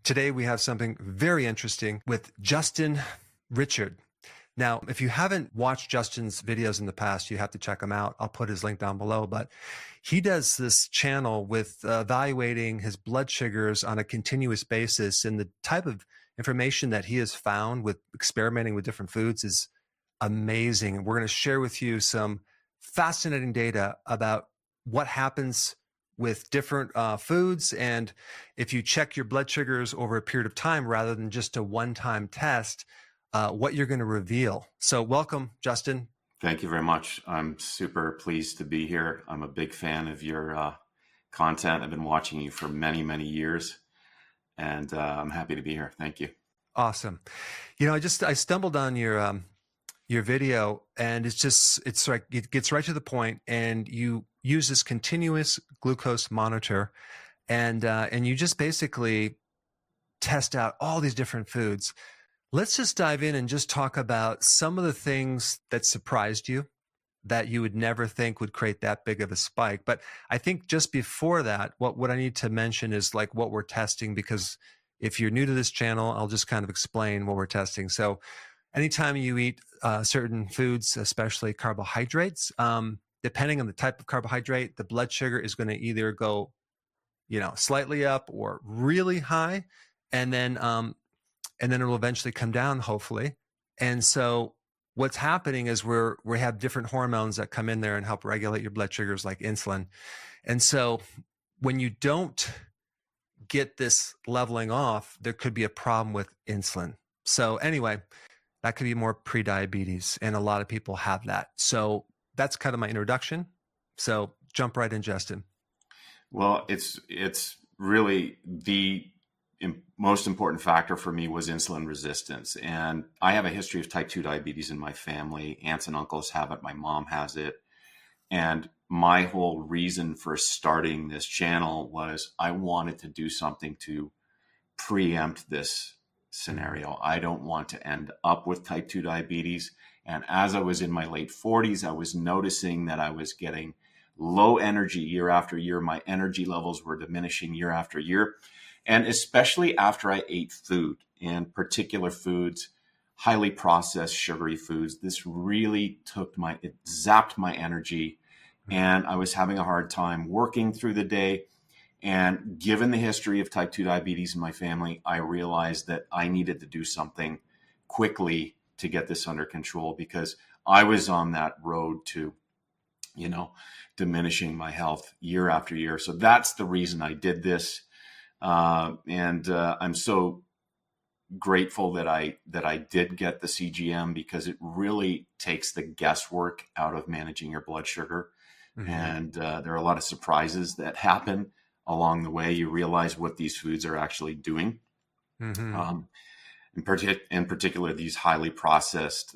Today we have something very interesting with Justin Richard. Now, if you haven't watched Justin's videos in the past, you have to check them out. I'll put his link down below, but he does this channel with evaluating his blood sugars on a continuous basis. And the type of information that he has found with experimenting with different foods is amazing. We're going to share with you some fascinating data about what happens with different foods. And if you check your blood sugars over a period of time, rather than just a one-time test, what you're going to reveal. So welcome, Justin. Thank you very much. I'm super pleased to be here. I'm a big fan of your content. I've been watching you for many, many years, and I'm happy to be here. Thank you. Awesome. You know, I stumbled on your video, and it's like, it gets right to the point, and you use this continuous glucose monitor, and you just basically test out all these different foods. Let's just dive in and just talk about some of the things that surprised you that you would never think would create that big of a spike. But I think just before that, what I need to mention is like what we're testing, because if you're new to this channel, I'll just kind of explain what we're testing. So anytime you eat certain foods, especially carbohydrates, depending on the type of carbohydrate, the blood sugar is going to either go, slightly up or really high. And then it'll eventually come down, hopefully. And so what's happening is we have different hormones that come in there and help regulate your blood sugars, like insulin. And so when you don't get this leveling off, there could be a problem with insulin. So anyway, that could be more pre-diabetes, and a lot of people have that. So that's kind of my introduction. So jump right in, Justin. Well, it's really the most important factor for me was insulin resistance. And I have a history of type 2 diabetes in my family. Aunts and uncles have it. My mom has it. And my whole reason for starting this channel was I wanted to do something to preempt this scenario. I don't want to end up with type 2 diabetes. And as I was in my late 40s, I was noticing that I was getting low energy year after year. My energy levels were diminishing year after year. And especially after I ate food, and particular foods, highly processed sugary foods, this really it zapped my energy, and I was having a hard time working through the day. And given the history of type 2 diabetes in my family, I realized that I needed to do something quickly to get this under control, because I was on that road to, diminishing my health year after year. So that's the reason I did this. And I'm so grateful that I did get the CGM, because it really takes the guesswork out of managing your blood sugar. Mm-hmm. And there are a lot of surprises that happen along the way. You realize what these foods are actually doing. Mm-hmm. In particular, these highly processed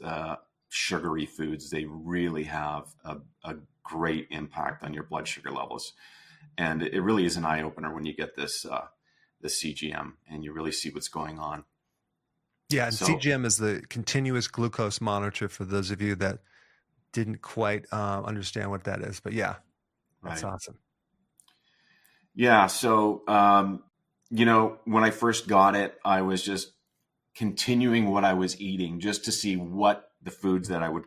sugary foods, they really have a great impact on your blood sugar levels. And it really is an eye opener when you get this CGM and you really see what's going on. Yeah, and CGM is the continuous glucose monitor, for those of you that didn't quite understand what that is. But yeah, that's right. Awesome. Yeah, so when I first got it, I was just continuing what I was eating just to see what the foods that I would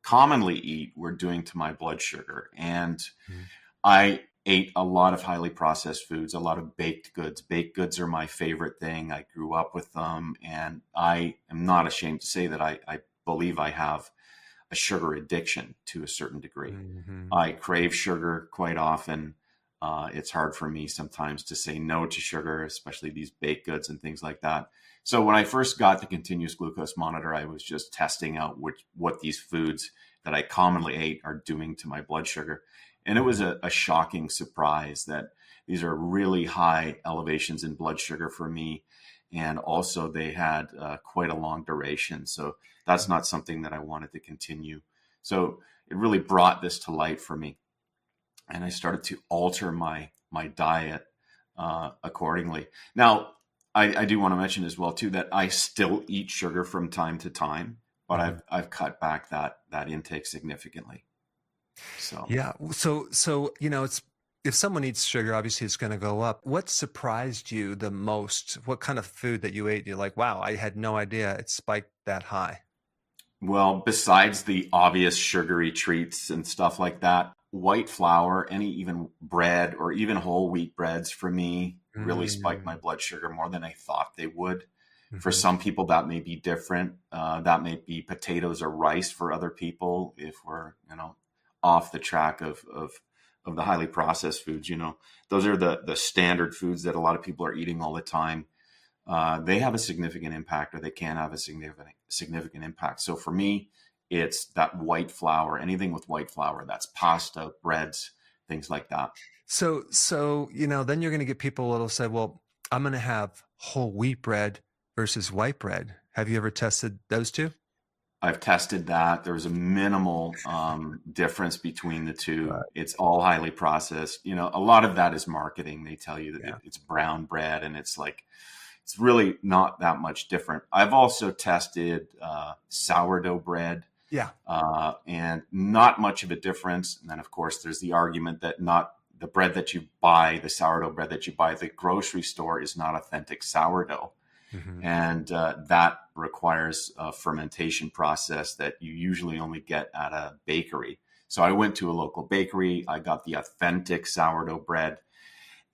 commonly eat were doing to my blood sugar. And I ate a lot of highly processed foods, a lot of baked goods. Baked goods are my favorite thing. I grew up with them, and I am not ashamed to say that I believe I have a sugar addiction to a certain degree. Mm-hmm. I crave sugar quite often. It's hard for me sometimes to say no to sugar, especially these baked goods and things like that. So when I first got the continuous glucose monitor, I was just testing out what these foods that I commonly ate are doing to my blood sugar. And it was a shocking surprise that these are really high elevations in blood sugar for me. And also they had quite a long duration. So that's not something that I wanted to continue. So it really brought this to light for me. And I started to alter my diet accordingly. Now, I do want to mention as well, too, that I still eat sugar from time to time, but I've cut back that intake significantly. So yeah, so it's if someone eats sugar, obviously it's going to go up. What surprised you the most? What kind of food that you ate? You're like, wow, I had no idea it spiked that high. Well, besides the obvious sugary treats and stuff like that, white flour, any even bread or even whole wheat breads for me really spike my Mm, blood sugar more than I thought they would. For hmm. some people, that may be different. That may be potatoes or rice for other people. If we're, off the track of the highly processed foods, those are the standard foods that a lot of people are eating all the time. They have a significant impact, or they can have a significant impact. So for me, it's that white flour, anything with white flour, that's pasta, breads, things like that. So, then you're going to get people that'll say, well, I'm going to have whole wheat bread versus white bread. Have you ever tested those two? I've tested that. There's a minimal difference between the two. Right. It's all highly processed. A lot of that is marketing. They tell you that Yeah. it's brown bread, and it's like, it's really not that much different. I've also tested sourdough bread, Yeah. and not much of a difference. And then, of course, there's the argument that not the bread that you buy, the sourdough bread that you buy at the grocery store, is not authentic sourdough. Hmm. And that requires a fermentation process that you usually only get at a bakery. So I went to a local bakery. I got the authentic sourdough bread,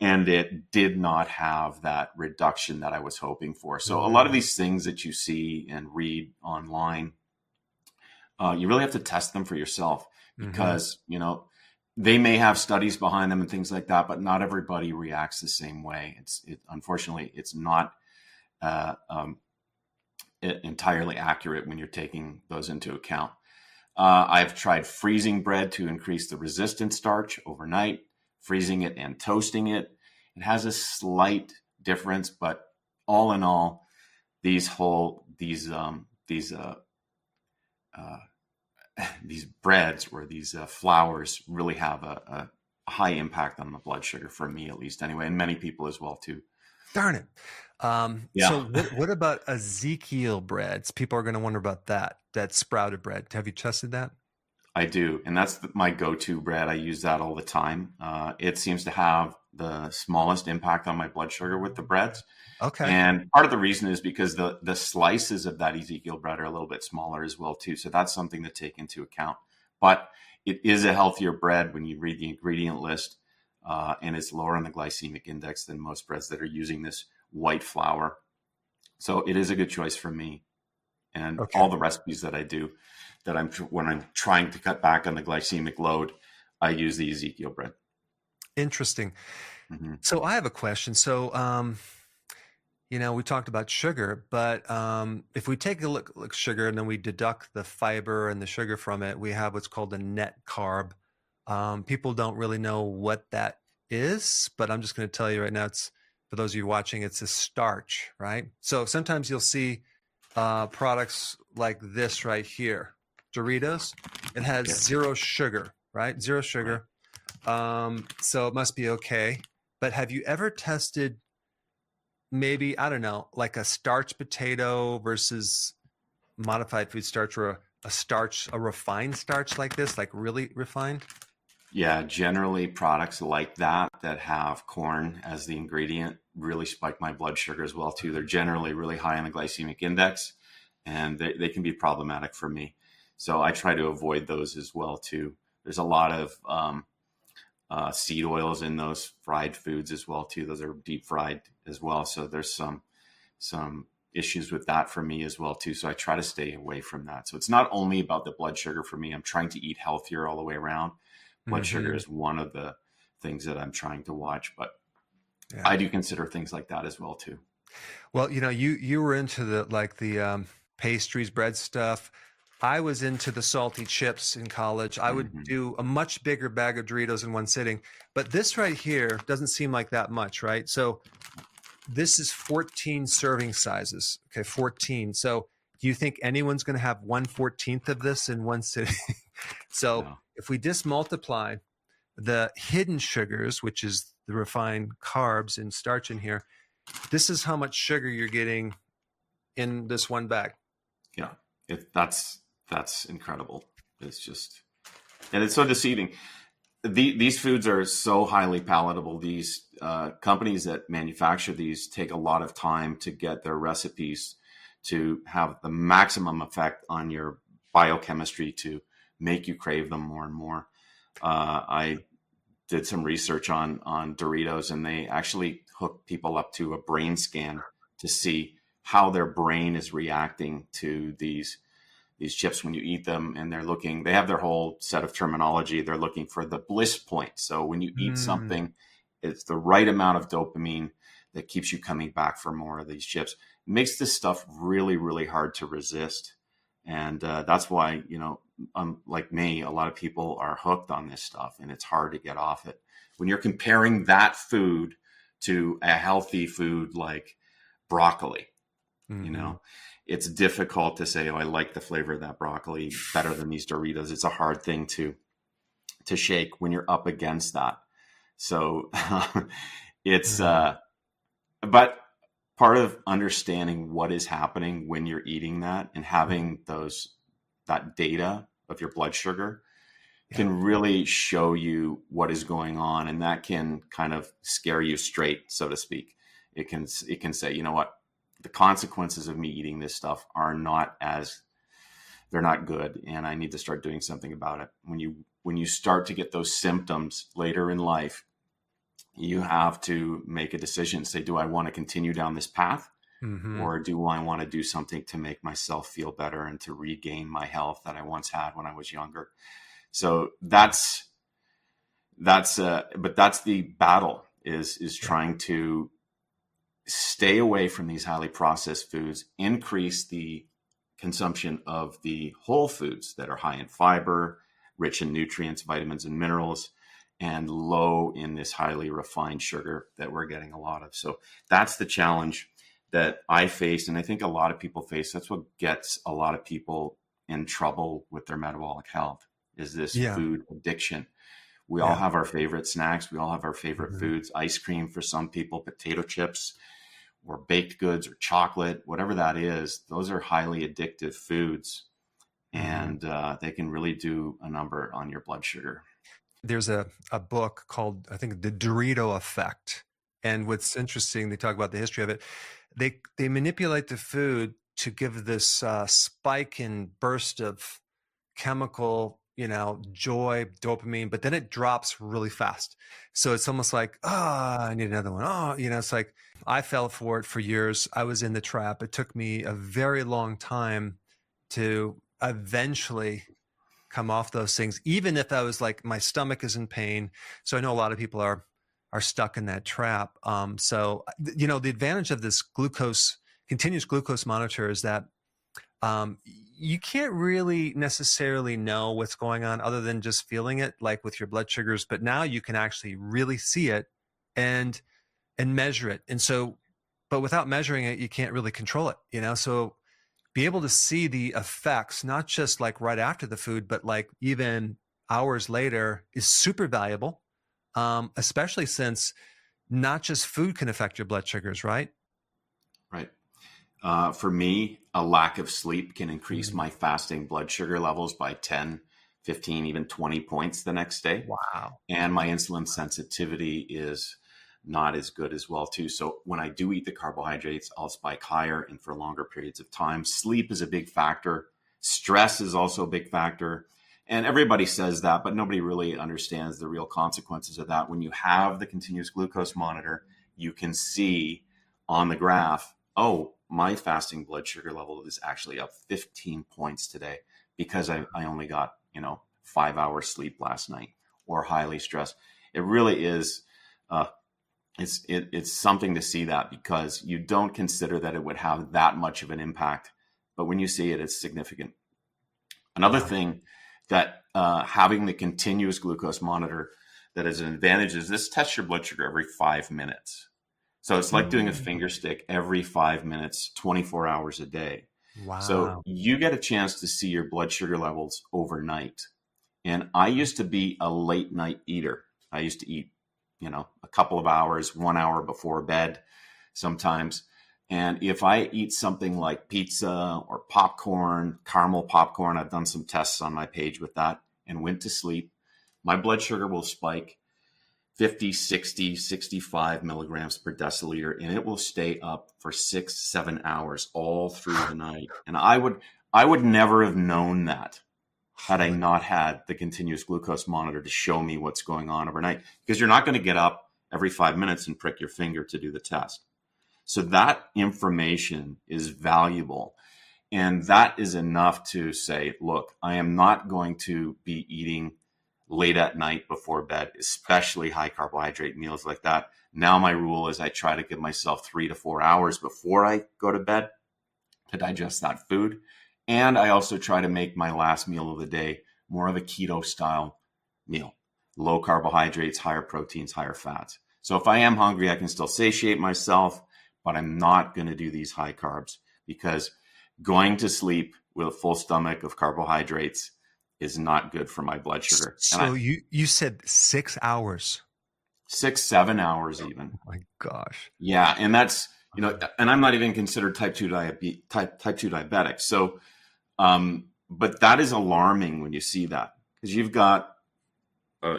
and it did not have that reduction that I was hoping for. So a lot of Mm, these things that you see and read online, you really have to test them for yourself, hmm. because they may have studies behind them and things like that, but not everybody reacts the same way. Unfortunately, it's not uh, um, entirely accurate when you're taking those into account. I've tried freezing bread to increase the resistant starch overnight, freezing it and toasting it. It has a slight difference, but all in all, these whole uh, these breads or these flours really have a high impact on the blood sugar, for me at least, anyway, and many people as well too. Darn it. So Yeah. what about Ezekiel breads? People are going to wonder about that sprouted bread. Have you tested that? I do, and that's my go-to bread. I use that all the time. It seems to have the smallest impact on my blood sugar with the breads, Okay. and part of the reason is because the slices of that Ezekiel bread are a little bit smaller as well too. So that's something to take into account. But it is a healthier bread when you read the ingredient list, and it's lower on the glycemic index than most breads that are using this white flour. So it is a good choice for me, and Okay. all the recipes that I do, when I'm trying to cut back on the glycemic load, I use the Ezekiel bread. Interesting. Hmm. So I have a question. So, we talked about sugar, but if we take a look at sugar and then we deduct the fiber and the sugar from it, we have what's called a net carb. People don't really know what that is, but I'm just going to tell you right now. It's for those of you watching. It's a starch, right? So sometimes you'll see products like this right here, Doritos. It has Yeah. zero sugar, right? Zero Right. sugar. So it must be okay. But have you ever tested maybe, I don't know, like a starch potato versus modified food starch, or a starch, a refined starch like this, like really refined? Yeah, generally products like that have corn as the ingredient really spike my blood sugar as well too. They're generally really high on the glycemic index, and they can be problematic for me. So I try to avoid those as well too. There's a lot of seed oils in those fried foods as well too. Those are deep fried as well. So there's some issues with that for me as well too. So I try to stay away from that. So it's not only about the blood sugar for me. I'm trying to eat healthier all the way around. Blood sugar Hmm. is one of the things that I'm trying to watch, but Yeah. I do consider things like that as well too. Well, you were into the pastries, bread stuff. I was into the salty chips in college. I would Hmm. do a much bigger bag of Doritos in one sitting. But this right here doesn't seem like that much, right? So this is 14 serving sizes. Okay, 14. So do you think anyone's going to have 1/14th of this in one sitting? So No. if we just multiply the hidden sugars, which is the refined carbs and starch in here, this is how much sugar you're getting in this one bag. Yeah. That's incredible. It's just, and it's so deceiving. these foods are so highly palatable. These companies that manufacture these take a lot of time to get their recipes to have the maximum effect on your biochemistry to make you crave them more and more. I did some research on Doritos, and they actually hook people up to a brain scan to see how their brain is reacting to these chips when you eat them. And they have their whole set of terminology. They're looking for the bliss point. So when you eat something, it's the right amount of dopamine that keeps you coming back for more of these chips. It makes this stuff really, really hard to resist. And that's why, like me, a lot of people are hooked on this stuff, and it's hard to get off it. When you're comparing that food to a healthy food like broccoli, it's difficult to say, oh, I like the flavor of that broccoli better than these Doritos. It's a hard thing to shake when you're up against that. So it's, but part of understanding what is happening when you're eating that and having that data of your blood sugar can really show you what is going on. And that can kind of scare you straight, so to speak. It can say, you know what, the consequences of me eating this stuff they're not good. And I need to start doing something about it. When you start to get those symptoms later in life, you have to make a decision, say, do I want to continue down this path? Or do I want to do something to make myself feel better and to regain my health that I once had when I was younger? So but that's the battle is trying to stay away from these highly processed foods, increase the consumption of the whole foods that are high in fiber, rich in nutrients, vitamins, and minerals, and low in this highly refined sugar that we're getting a lot of. So that's the challenge that I face, and I think a lot of people face. That's what gets a lot of people in trouble with their metabolic health, is this food addiction. We all have our favorite snacks. We all have our favorite foods. Ice cream for some people, potato chips, or baked goods, or chocolate, whatever that is. Those are highly addictive foods, and they can really do a number on your blood sugar. There's a book called, I think, The Dorito Effect. And what's interesting, they talk about the history of it. They manipulate the food to give this spike and burst of chemical, joy, dopamine, but then it drops really fast. So it's almost like, I need another one. It's like, I fell for it for years. I was in the trap. It took me a very long time to eventually come off those things, even if I was like, my stomach is in pain. So I know a lot of people are stuck in that trap. So, the advantage of this continuous glucose monitor is that you can't really necessarily know what's going on other than just feeling it, like with your blood sugars. But now you can actually really see it and measure it. And so, but without measuring it, you can't really control it, so be able to see the effects, not just like right after the food, but like even hours later, is super valuable. Especially since not just food can affect your blood sugars, right? Right. For me, a lack of sleep can increase my fasting blood sugar levels by 10, 15, even 20 points the next day. Wow. And my insulin sensitivity is not as good as well too. So when I do eat the carbohydrates, I'll spike higher and for longer periods of time. Sleep is a big factor. Stress is also a big factor. And everybody says that, but nobody really understands the real consequences of that. When you have the continuous glucose monitor, you can see on the graph, oh, my fasting blood sugar level is actually up 15 points today because I only got, 5 hours sleep last night, or highly stressed. It really is, it's something to see that, because you don't consider that it would have that much of an impact. But when you see it, it's significant. Another thing that having the continuous glucose monitor that is an advantage is this tests your blood sugar every 5 minutes. So it's like doing a finger stick every 5 minutes, 24 hours a day. Wow. So you get a chance to see your blood sugar levels overnight. And I used to be a late night eater. I used to eat, a couple of hours, 1 hour before bed sometimes. And if I eat something like pizza or popcorn, caramel popcorn, I've done some tests on my page with that, and went to sleep, my blood sugar will spike 50, 60, 65 milligrams per deciliter, and it will stay up for 6, 7 hours all through the night. And I would never have known that had I not had the continuous glucose monitor to show me what's going on overnight, because you're not going to get up every 5 minutes and prick your finger to do the test. So that information is valuable. And that is enough to say, look, I am not going to be eating late at night before bed, especially high carbohydrate meals like that. Now my rule is I try to give myself 3 to 4 hours before I go to bed to digest that food. And I also try to make my last meal of the day more of a keto style meal. Low carbohydrates, higher proteins, higher fats. So if I am hungry, I can still satiate myself, but I'm not going to do these high carbs, because going to sleep with a full stomach of carbohydrates is not good for my blood sugar. So you said 6 hours. 6, 7 hours even. Oh my gosh. Yeah. And that's, and I'm not even considered type 2 diabetic. So, but that is alarming when you see that, because you've got,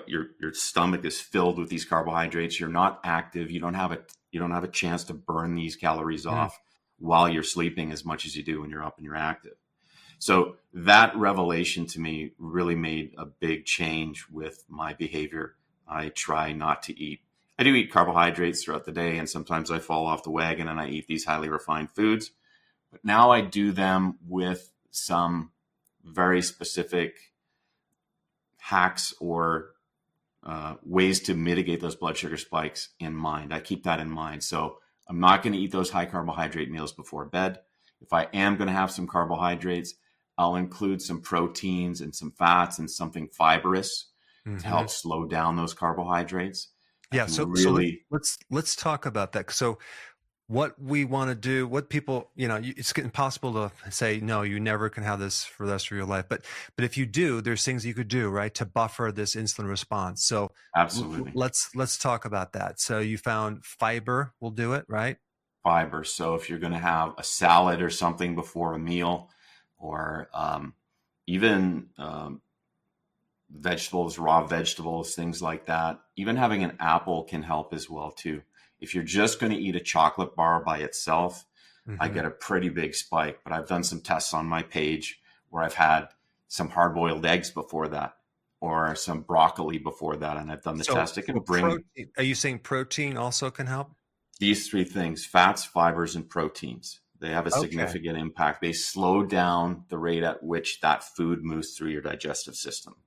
your stomach is filled with these carbohydrates. You're not active. You don't have a chance to burn these calories off while you're sleeping as much as you do when you're up and you're active. So that revelation to me really made a big change with my behavior. I try not to eat. I do eat carbohydrates throughout the day, and sometimes I fall off the wagon and I eat these highly refined foods. But now I do them with some very specific hacks or ways to mitigate those blood sugar spikes in mind. I keep that in mind. So I'm not going to eat those high carbohydrate meals before bed. If I am going to have some carbohydrates, I'll include some proteins and some fats and something fibrous to help slow down those carbohydrates. Yeah. So let's talk about that. So what we want to do, what people, it's impossible to say, no, you never can have this for the rest of your life. But if you do, there's things you could do, right, to buffer this insulin response. So absolutely. Let's talk about that. So you found fiber will do it, right? Fiber. So if you're going to have a salad or something before a meal, or even vegetables, raw vegetables, things like that, even having an apple can help as well too. If you're just going to eat a chocolate bar by itself, I get a pretty big spike. But I've done some tests on my page where I've had some hard-boiled eggs before that, or some broccoli before that, and I've done the test. It can bring. Protein. Are you saying protein also can help? These 3 things: fats, fibers, and proteins. They have a significant impact. They slow down the rate at which that food moves through your digestive system,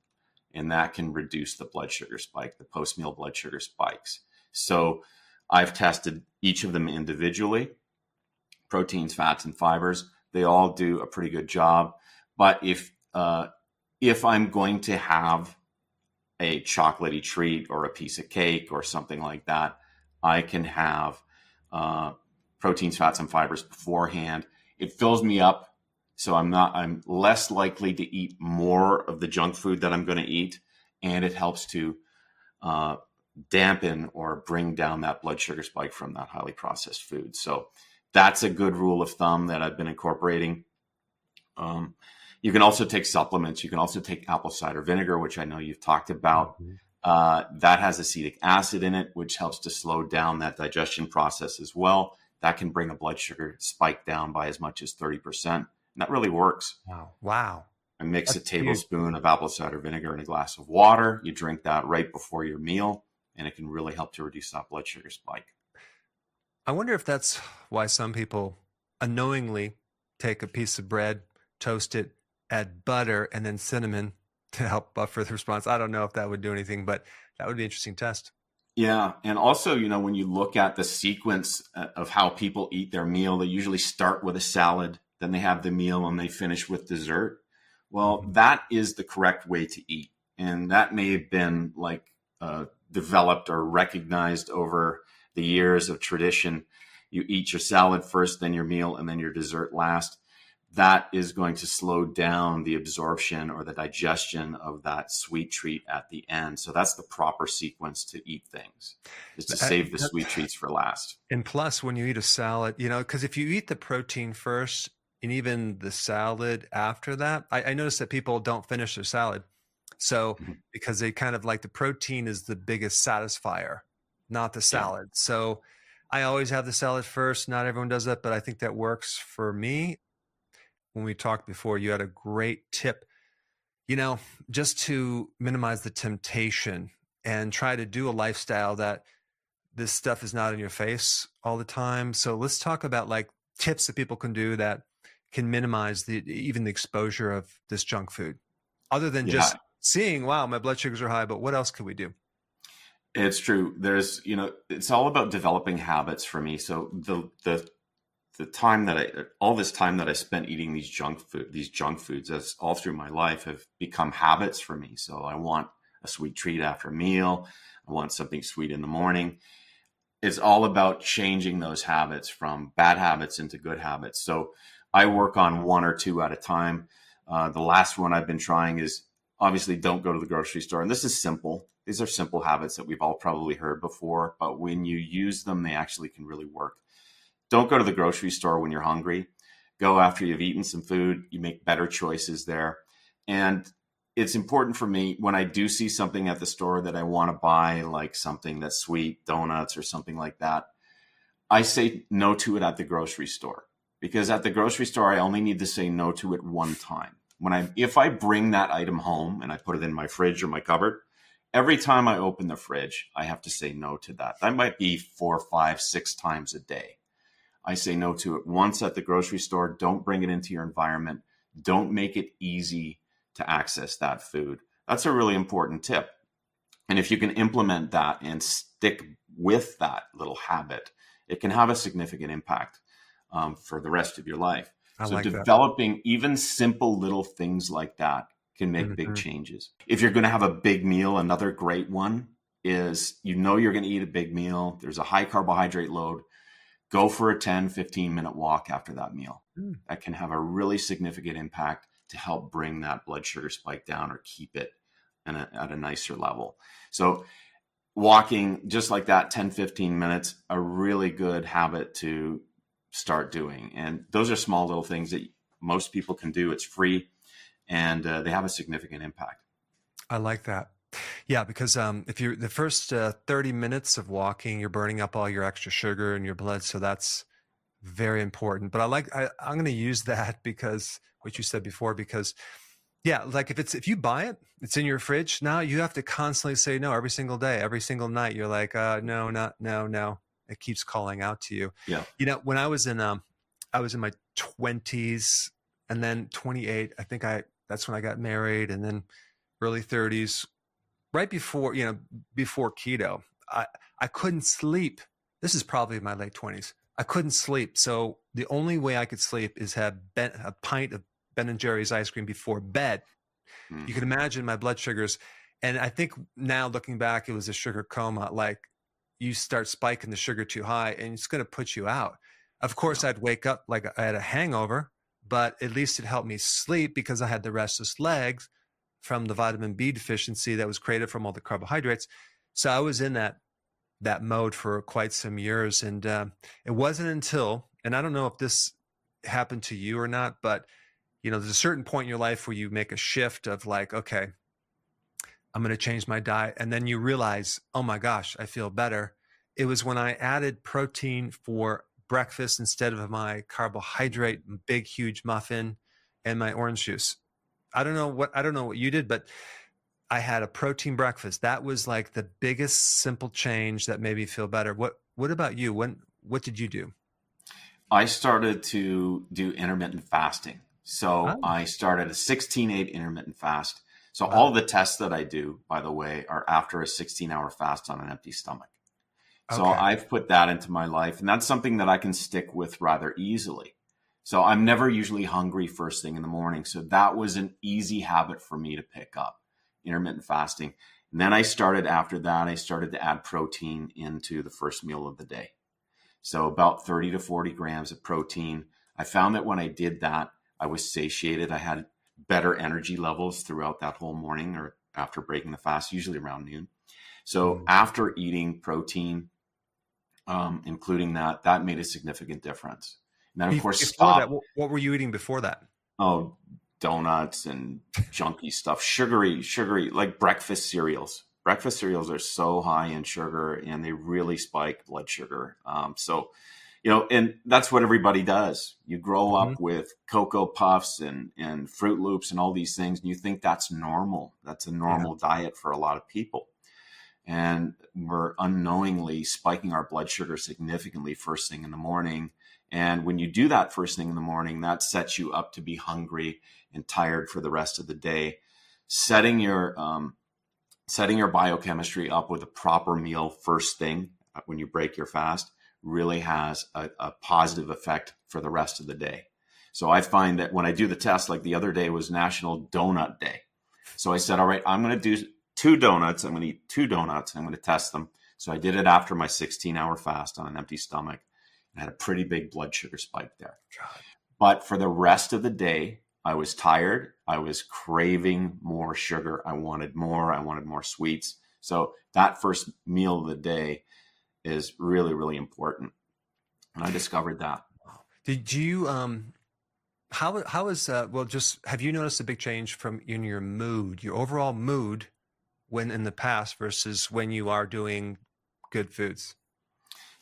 and that can reduce the blood sugar spike, the post-meal blood sugar spikes. So I've tested each of them individually, proteins, fats, and fibers. They all do a pretty good job. But if I'm going to have a chocolatey treat or a piece of cake or something like that, I can have proteins, fats, and fibers beforehand. It fills me up, so I'm less likely to eat more of the junk food that I'm going to eat, and it helps to dampen or bring down that blood sugar spike from that highly processed food. So that's a good rule of thumb that I've been incorporating. You can also take supplements. You can also take apple cider vinegar, which I know you've talked about. That has acetic acid in it, which helps to slow down that digestion process as well. That can bring a blood sugar spike down by as much as 30%. And that really works. Wow. I mix a tablespoon of apple cider vinegar in a glass of water. You drink that right before your meal, and it can really help to reduce that blood sugar spike. I wonder if that's why some people unknowingly take a piece of bread, toast it, add butter, and then cinnamon to help buffer the response. I don't know if that would do anything, but that would be an interesting test. Yeah. And also, when you look at the sequence of how people eat their meal, they usually start with a salad, then they have the meal, and they finish with dessert. Well, that is the correct way to eat. And that may have been developed or recognized over the years of tradition. You eat your salad first, then your meal, and then your dessert last. That is going to slow down the absorption or the digestion of that sweet treat at the end. So that's the proper sequence to eat things, is to save the sweet treats for last. And plus, when you eat a salad, because if you eat the protein first and even the salad after that, I notice that people don't finish their salad. So because they kind of like the protein is the biggest satisfier, not the Yeah. salad. So I always have the salad first. Not everyone does that, but I think that works for me. When we talked before, you had a great tip, just to minimize the temptation and try to do a lifestyle that this stuff is not in your face all the time. So let's talk about like tips that people can do that can minimize even the exposure of this junk food, other than Yeah, just seeing, wow, my blood sugars are high, but what else could we do? it's true. It's all about developing habits for me. So the time all this time that I spent eating these junk foods, as all through my life, have become habits for me. So I want a sweet treat after a meal. I want something sweet in the morning. It's all about changing those habits from bad habits into good habits. So I work on one or two at a time. The last one I've been trying is obviously don't go to the grocery store. And this is simple. These are simple habits that we've all probably heard before, but when you use them, they actually can really work. Don't go to the grocery store when you're hungry. Go after you've eaten some food. You make better choices there. And it's important for me when I do see something at the store that I want to buy, like something that's sweet, donuts or something like that, I say no to it at the grocery store, because at the grocery store, I only need to say no to it one time. If I bring that item home and I put it in my fridge or my cupboard, every time I open the fridge, I have to say no to that. That might be 4, 5, 6 times a day. I say no to it once at the grocery store. Don't bring it into your environment. Don't make it easy to access that food. That's a really important tip. And if you can implement that and stick with that little habit, it can have a significant impact for the rest of your life. I So like that. developing even simple little things like that can make big changes. If you're going to have a big meal, another great one is, you're going to eat a big meal. There's a high carbohydrate load. Go for a 10, 15-minute walk after that meal. That can have a really significant impact to help bring that blood sugar spike down or keep it at a nicer level. So walking just like that, 10, 15 minutes, a really good habit to start doing. And those are small little things that most people can do. It's free, and they have a significant impact. I like that. Yeah, because if you're the first 30 minutes of walking, you're burning up all your extra sugar in your blood. So that's very important. But I'm going to use that because what you said before, because yeah, like if you buy it, it's in your fridge. Now you have to constantly say no every single day, every single night. You're like, no, not no, no. It keeps calling out to you. Yeah. When I was in my 20s and then 28, I think that's when I got married, and then early 30s, right before keto, I couldn't sleep. This is probably my late 20s. I couldn't sleep. So the only way I could sleep is have a pint of Ben and Jerry's ice cream before bed. You can imagine my blood sugars. And I think now looking back, it was a sugar coma. Like, you start spiking the sugar too high and it's going to put you out. Of course, I'd wake up like I had a hangover, but at least it helped me sleep because I had the restless legs from the vitamin B deficiency that was created from all the carbohydrates. So I was in that mode for quite some years. And it wasn't until, and I don't know if this happened to you or not, but there's a certain point in your life where you make a shift of like, okay, I'm going to change my diet. And then you realize, oh my gosh, I feel better. It was when I added protein for breakfast instead of my carbohydrate, big, huge muffin and my orange juice. I don't know what you did, but I had a protein breakfast. That was like the biggest simple change that made me feel better. What about you? What did you do? I started to do intermittent fasting. So I started a 16-8 intermittent fast. So all the tests that I do, by the way, are after a 16-hour fast on an empty stomach. So I've put that into my life, and that's something that I can stick with rather easily. So I'm never usually hungry first thing in the morning. So that was an easy habit for me to pick up, intermittent fasting. And then after that, I started to add protein into the first meal of the day. So about 30 to 40 grams of protein. I found that when I did that, I was satiated. I had better energy levels throughout that whole morning or after breaking the fast, usually around noon. So after eating protein, including that made a significant difference. And then, of course, before that, what were you eating before that? Oh, donuts and junky stuff, sugary, like breakfast cereals. Breakfast cereals are so high in sugar and they really spike blood sugar. So, and that's what everybody does. You grow Mm-hmm. up with Cocoa Puffs and Fruit Loops and all these things, and you think that's normal. That's a Yeah. normal diet for a lot of people. And we're unknowingly spiking our blood sugar significantly first thing in the morning. And when you do that first thing in the morning, that sets you up to be hungry and tired for the rest of the day. Setting your biochemistry up with a proper meal first thing when you break your fast really has a positive effect for the rest of the day. So I find that when I do the test, like the other day was National Donut Day. So I said, all right, I'm going to do 2 donuts. I'm going to eat 2 donuts. I'm going to test them. So I did it after my 16-hour fast on an empty stomach and had a pretty big blood sugar spike there. God. But for the rest of the day, I was tired. I was craving more sugar. I wanted more. I wanted more sweets. So that first meal of the day is really, really important. And I discovered that. Did you how is well, just have you noticed a big change from in your mood, your overall mood, when in the past versus when you are doing good foods?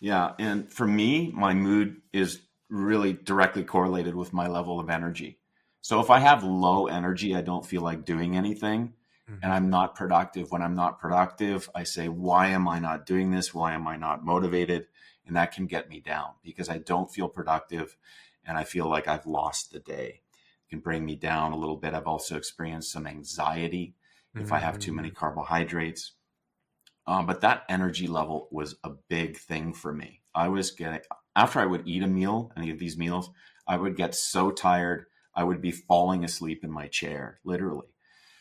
Yeah. And for me, my mood is really directly correlated with my level of energy. So if I have low energy, I don't feel like doing anything and Mm-hmm. I'm not productive. When I'm not productive, I say, why am I not doing this? Why am I not motivated? And that can get me down because I don't feel productive and I feel like I've lost the day. It can bring me down a little bit. I've also experienced some anxiety if I have too many Mm-hmm. carbohydrates. But that energy level was a big thing for me. I was getting, after I would eat a meal, any of these meals, I would get so tired, I would be falling asleep in my chair, literally.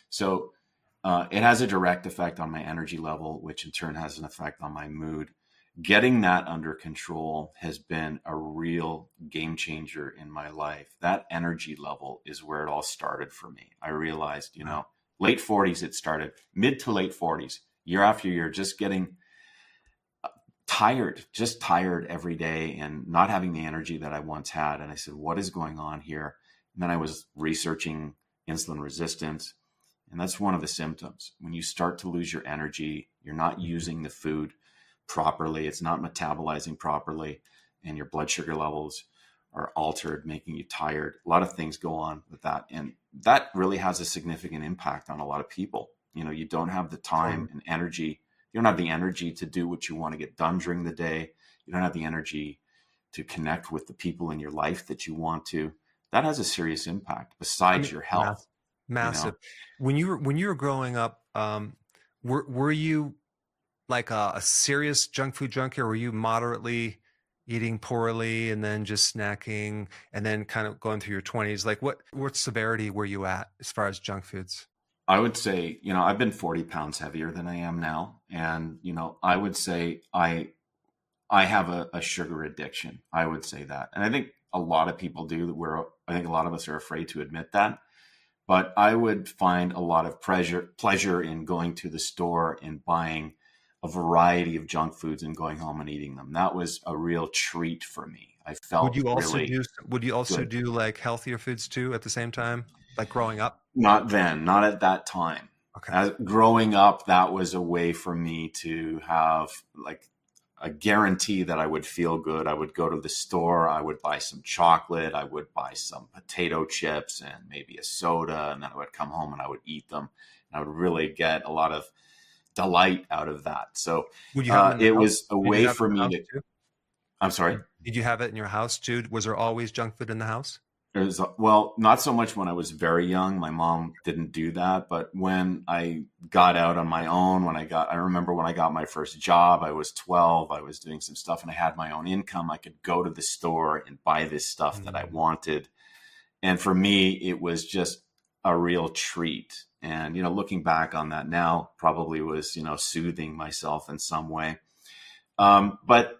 So it has a direct effect on my energy level, which in turn has an effect on my mood. Getting that under control has been a real game changer in my life. That energy level is where it all started for me. I realized, Wow. late 40s, it started, mid to late 40s, year after year, just getting just tired every day and not having the energy that I once had. And I said, what is going on here? And then I was researching insulin resistance. And that's one of the symptoms. When you start to lose your energy, you're not using the food properly, it's not metabolizing properly, and your blood sugar levels are altered, making you tired. A lot of things go on with that. And that really has a significant impact on a lot of people. You don't have the time and energy. You don't have the energy to do what you want to get done during the day. You don't have the energy to connect with the people in your life that you want to. That has a serious impact besides your health, Massive. When you were growing up, were you like a serious junk food junkie, or were you moderately eating poorly and then just snacking and then kind of going through your 20s? Like what severity were you at as far as junk foods? I would say, I've been 40 pounds heavier than I am now. And, I would say I have a sugar addiction. I would say that. And I think a lot of people do. I think a lot of us are afraid to admit that. But I would find a lot of pleasure in going to the store and buying a variety of junk foods and going home and eating them. That was a real treat for me. I felt really Would you also good. do like healthier foods too at the same time, like growing up? Not then, not at that time. Okay. As growing up, that was a way for me to have like a guarantee that I would feel good. I would go to the store, I would buy some chocolate, I would buy some potato chips and maybe a soda, and then I would come home and I would eat them. And I would really get a lot of delight out of that. So Would you have them in the it house? was a Did you way have it for in the me house to, too? I'm sorry. Did you have it in your house too? Was there always junk food in the house? It was, well, not so much when I was very young. My mom didn't do that. But when I got out on my own, I remember when I got my first job, I was 12, I was doing some stuff and I had my own income. I could go to the store and buy this stuff that I wanted. And for me, it was just a real treat. And, looking back on that now probably was, soothing myself in some way. But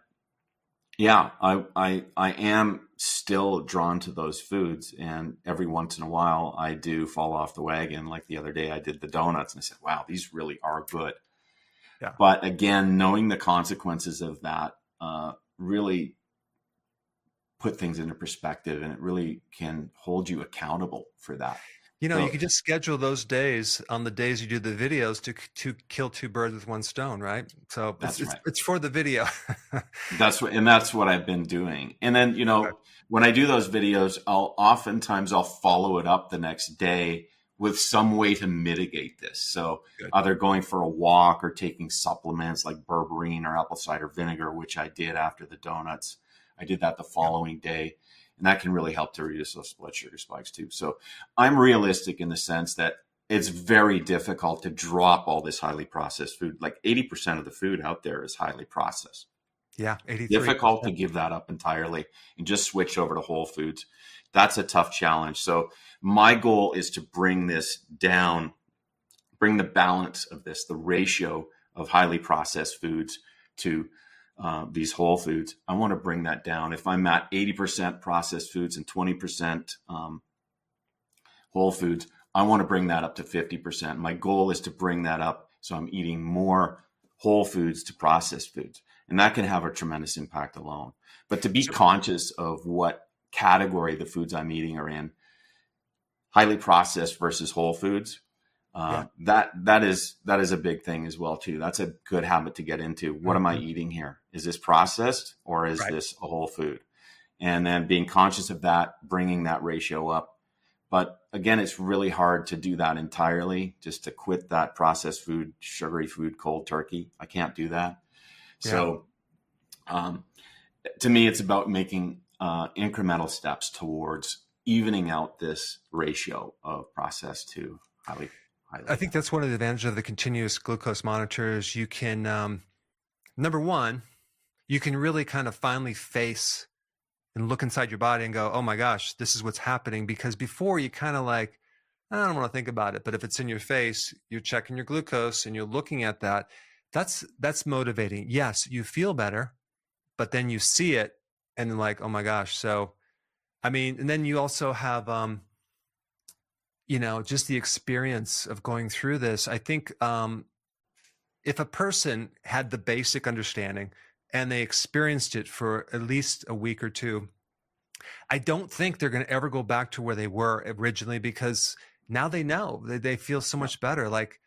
yeah, I am still drawn to those foods, and every once in a while I do fall off the wagon. Like the other day, I did the donuts, and I said, "Wow, these really are good." Yeah. But again, knowing the consequences of that really put things into perspective, and it really can hold you accountable for that. You know, you So could just schedule those days on the days you do the videos to kill two birds with one stone, right? So it's that's it's right. it's for the video. That's what I've been doing. And then, when I do those videos, I'll follow it up the next day with some way to mitigate this. So Good. either going for a walk or taking supplements like berberine or apple cider vinegar, which I did after the donuts. I did that the Yeah. following day, and that can really help to reduce those blood sugar spikes too. So I'm realistic in the sense that it's very difficult to drop all this highly processed food. Like 80% of the food out there is highly processed. Yeah, 83%. Difficult to give that up entirely and just switch over to whole foods. That's a tough challenge. So my goal is to bring this down, bring the balance of this, the ratio of highly processed foods to these whole foods. I want to bring that down. If I'm at 80% processed foods and 20% whole foods, I want to bring that up to 50%. My goal is to bring that up so I'm eating more whole foods to processed foods. And that can have a tremendous impact alone. But to be So, conscious of what category the foods I'm eating are in, highly processed versus whole foods, yeah. that is a big thing as well too. That's a good habit to get into. What am I Mhm. eating here? Is this processed or is Right. this a whole food? And then being conscious of that, bringing that ratio up. But again, it's really hard to do that entirely, just to quit that processed food, sugary food, cold turkey. I can't do that. Yeah. So um, to me, it's about making incremental steps towards evening out this ratio of processed to I highly. think that's one of the advantages of the continuous glucose monitors. You can, number one, you can really kind of finally face and look inside your body and go, oh my gosh, this is what's happening. Because before you kind of like, I don't want to think about it. But if it's in your face, you're checking your glucose and you're looking at that. That's motivating. Yes, you feel better, but then you see it and then like, oh my gosh. So, I mean, and then you also have, just the experience of going through this. I think if a person had the basic understanding and they experienced it for at least a week or two, I don't think they're going to ever go back to where they were originally because now they know they feel so Yeah. much better. Like,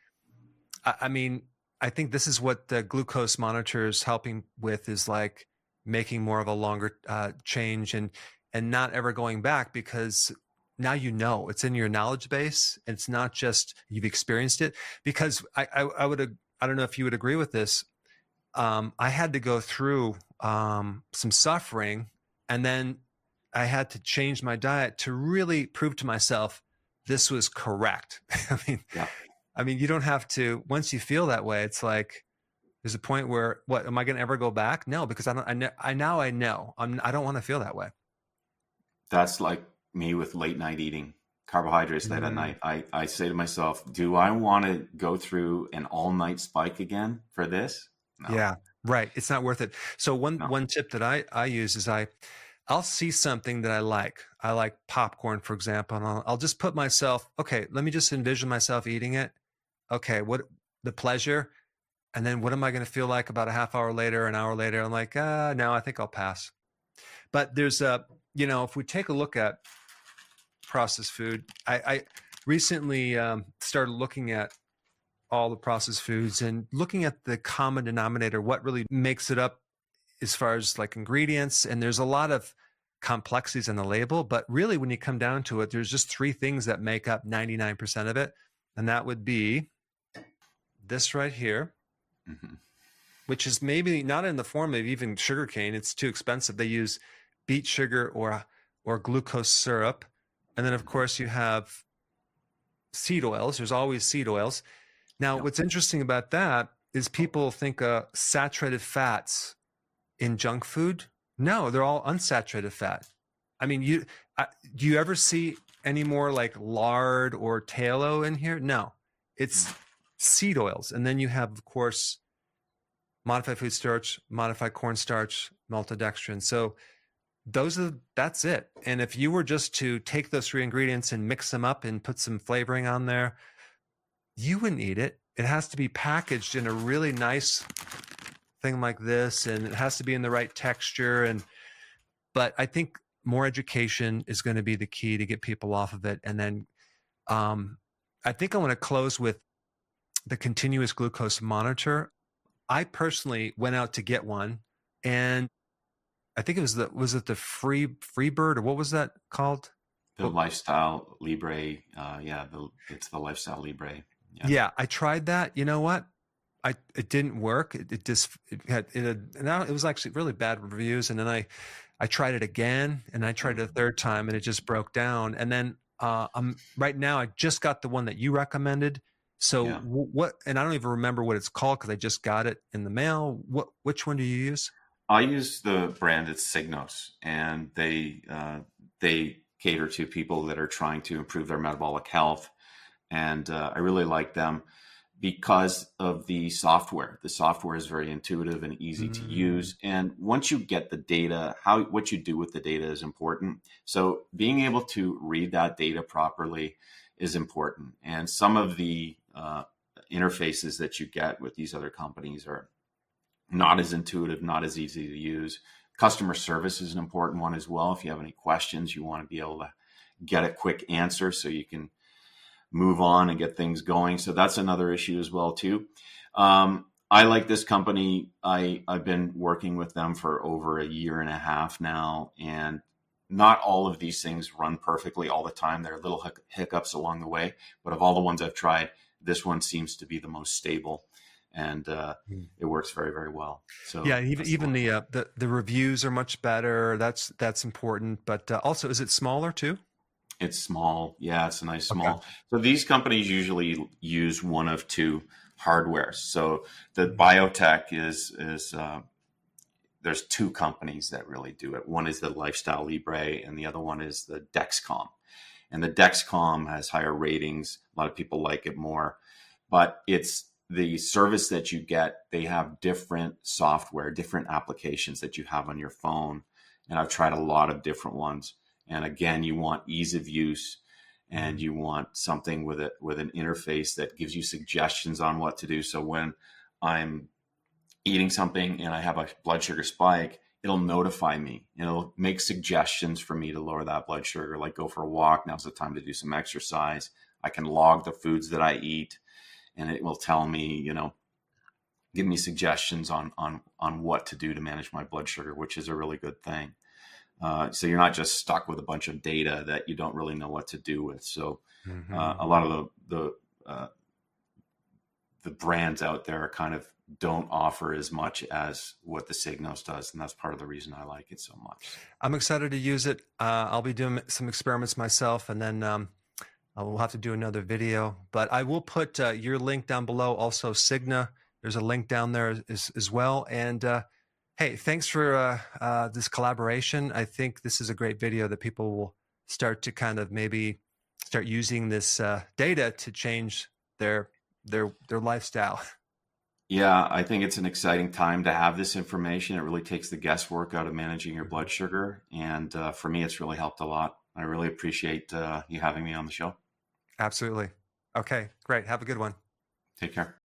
I mean, I think this is what the glucose monitor is helping with is like making more of a longer change and not ever going back because now it's in your knowledge base. It's not just you've experienced it because I don't know if you would agree with this. I had to go through some suffering and then I had to change my diet to really prove to myself this was correct. Yeah. I mean, you don't have to, once you feel that way, it's like, there's a point where, what, am I going to ever go back? No, because I know I don't want to feel that way. That's like me with late night eating carbohydrates late at Mm, night. I say to myself, do I want to go through an all night spike again for this? No, yeah, right. It's not worth it. So no. one tip that I use is I'll see something that I like. I like popcorn, for example, and I'll just put myself, okay, let me just envision myself eating it. Okay, what the pleasure, and then what am I going to feel like about a half hour later, an hour later? I'm like, no, I think I'll pass. But there's if we take a look at processed food, I recently started looking at all the processed foods and looking at the common denominator, what really makes it up as far as like ingredients. And there's a lot of complexities in the label, but really when you come down to it, there's just three things that make up 99% of it. And that would be this right here, Hmm. which is maybe not in the form of even sugarcane. It's too expensive. They use beet sugar or glucose syrup. And then of course you have seed oils. There's always seed oils. Now, Yeah. what's interesting about that is people think saturated fats in junk food. No, they're all unsaturated fat. I mean, do you ever see any more like lard or tallow in here? No, it's seed oils. And then you have, of course, modified food starch, modified cornstarch, maltodextrin. So that's it. And if you were just to take those three ingredients and mix them up and put some flavoring on there, you wouldn't eat it. It has to be packaged in a really nice thing like this, and it has to be in the right texture. But I think more education is going to be the key to get people off of it. And then I think I want to close with the continuous glucose monitor. I personally went out to get one, and I think it was was it the Freebird, or what was that called? The What, Lifestyle Libre, it's the Lifestyle Libre. Yeah, yeah, I tried that. You know what? It didn't work. It just it had, now it was actually really bad reviews. And then I tried it again, and I tried it a third time, and it just broke down. And then I'm right now, I just got the one that you recommended. So yeah. what, and I don't even remember what it's called because I just got it in the mail. Which one do you use? I use the brand, it's Signos, and they cater to people that are trying to improve their metabolic health, and I really like them because of the software. The software is very intuitive and easy to Mm, use, and once you get the data, what you do with the data is important. So being able to read that data properly is important, and some of the interfaces that you get with these other companies are not as intuitive, not as easy to use. Customer service is an important one as well. If you have any questions, you want to be able to get a quick answer so you can move on and get things going. So that's another issue as well too. I like this company. I've been working with them for over a year and a half now, and not all of these things run perfectly all the time. There are little hiccups along the way, but of all the ones I've tried, this one seems to be the most stable, and mm. it works very, very well. Yeah, So even that's the one. the reviews are much better. That's important. But also, is it smaller too? It's small. Yeah, it's a nice Okay. small. So these companies usually use one of two hardwares. So the Mm, biotech is there's two companies that really do it. One is the Lifestyle Libre, and the other one is the Dexcom. And the Dexcom has higher ratings. A lot of people like it more, but it's the service that you get. They have different software, different applications that you have on your phone. And I've tried a lot of different ones. And again, you want ease of use, and mm, you want something with it with an interface that gives you suggestions on what to do. So when I'm eating something and I have a blood sugar spike, it'll notify me. It'll make suggestions for me to lower that blood sugar, like go for a walk. Now's the time to do some exercise. I can log the foods that I eat, and it will tell me, give me suggestions on what to do to manage my blood sugar, which is a really good thing. So you're not just stuck with a bunch of data that you don't really know what to do with. So mhm. a lot of the brands out there kind of don't offer as much as what the Signos does, and that's part of the reason I like it so much. I'm excited to use it. I'll be doing some experiments myself, and then I will have to do another video. But I will put your link down below. Also, Cigna. There's a link down there as well. And hey, thanks for this collaboration. I think this is a great video that people will start to kind of maybe start using this data to change their their lifestyle. Yeah, I think it's an exciting time to have this information. It really takes the guesswork out of managing your blood sugar, and for me, it's really helped a lot. I really appreciate you having me on the show. Absolutely. Okay, great. Have a good one. Take care.